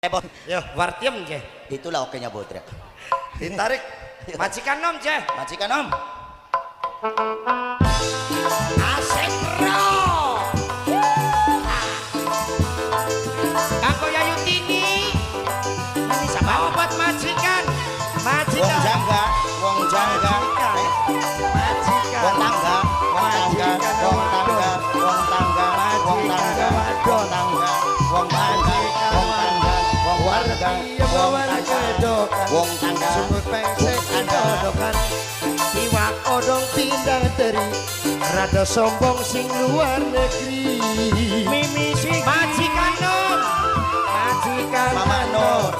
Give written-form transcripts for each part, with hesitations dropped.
Bos. Yo, wartiem je. Itulah oke-nya Botrek. Ditarik. Majikan nom je. Majikan Om. Asik bro. Kanggo Yayu Tini. Ini siapa? Obat majikan. Wong Majikan. jangga, wong jangga. Majikan. Wong tangga, wong tangga, wong tangga, wong tangga, wong tangga, wong tangga, wong tangga, wong tangga, wong warga, wong tangga, wong tangga, Sumut pengsek odokan. Iwak odong pindang teri. Rada sombong sing luar negeri. Mimi sing Majikan nom. Majikan Mama Nur,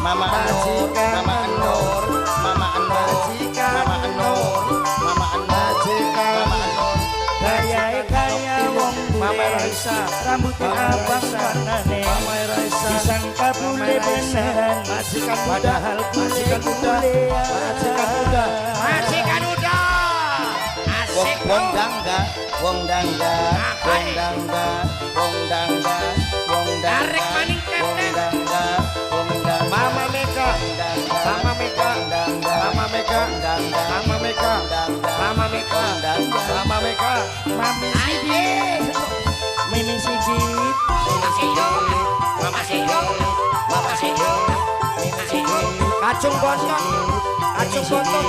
Mama Nur, Mama Nur, Mama Nur, Mama Nur, Mama Nur, Mama Nur. Kaya wong Mama bule Raisa, rambutnya abang warnane Mama Raisa, disangka bule beneran majikan muda, padahal majikan muda, majikan muda, majikan muda. Wong Asik wong bro. dangga, wong dangga, wong dangga, wong dangga, wong Tarik dangga, maning wong kepnek. dangga, wong dangga, Mama Mega, Mama Mega, Mama Mega, Mama Mega, Mama Mega, Mama Mega, mami sigit mimi sigit Mama Sigit, Mama Sigit, Mama Sigit, Mimi Sigit, Kacung Bontok, Kacung Bontok,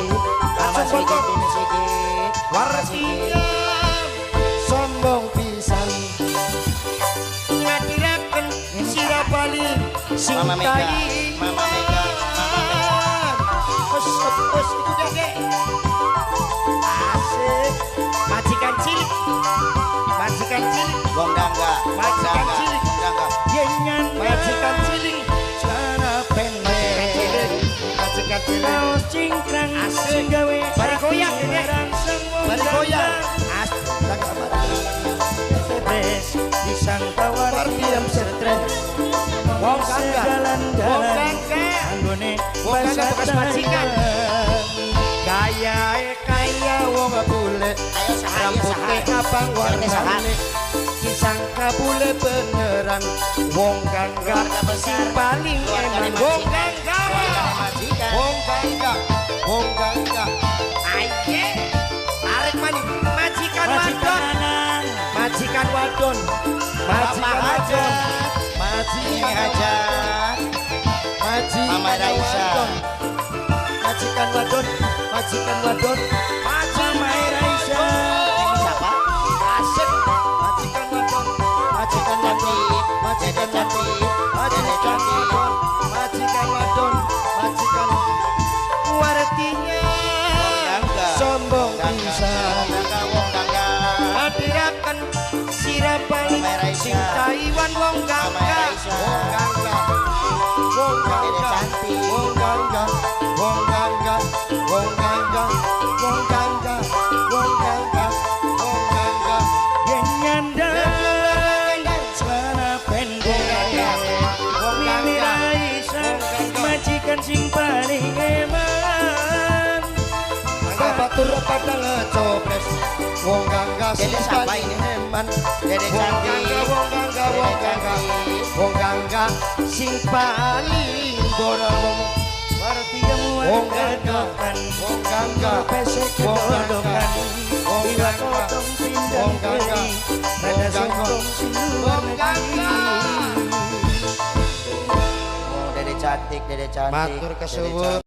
Mama Kacung Sigit, Bontok. Mimi Sigit, Wartinya sombong pisan ngadiraken sira bali sing Mama Mega, tai. Mama Mega, Mama Mega. Us itu deh. Asik. Majikan cilik. Majikan cilik. Wong dangga, wong Majikan dangga, cilik. wong dangga. yenyan Majikan cilik. cara pendek Majikan cilik. Majikan cilik. kaos cingkrang Asik. gawe Bari goyang ini. Bari goyang. Asik. stres disangka Wartiem stres. Wong kangga. Wong jalan-jalan kangga. anggone Wong kangga bekas majikan. Kaya wong bule. Ayo saha, ayo Rambutnya saha. abang Jangan saha. warnane disangka bule beneran wong gangga sing paling eman wong gangga Majikan. wong gangga wong gangga aye tarik maning majikan wadon anang majikan wadon majikan Mama wadon Ini majikan aja. majikan Mama Raisa. wadon majikan wadon majikan wadon Mama Raisa. Ini siapa? asik majikan wadon majikan wadon majikan wadon majikan wadon majikan wadon majikan wartinya Gangga. sombong Gangga, bisa wong dangga, wong dangga. adirakan sirapang Mama Raisa. sing Taiwan wong Mama gangga Raisa. wong gangga wong Dede gangga cantik. wong gangga wong gangga wong gangga wong gangga wong gangga wong gangga yenyan celana pendek Mimi Raisa majikan sing paling eman batur pada ngecopres wong gangga sing Dede siapa paling ini? eman Dede wong cantik. gangga wong gangga wong Dede gangga cantik. wong gangga sing paling borong wartiem wong gangga wargadokan wong gangga pesek wong gangga kedodokan wong iwak gangga odong pindang wong gangga teri rada wong gangga sombong sing luar wong gangga negeri Oh, Dede cantik, Dede cantik. matur Dede kesuwun cantik.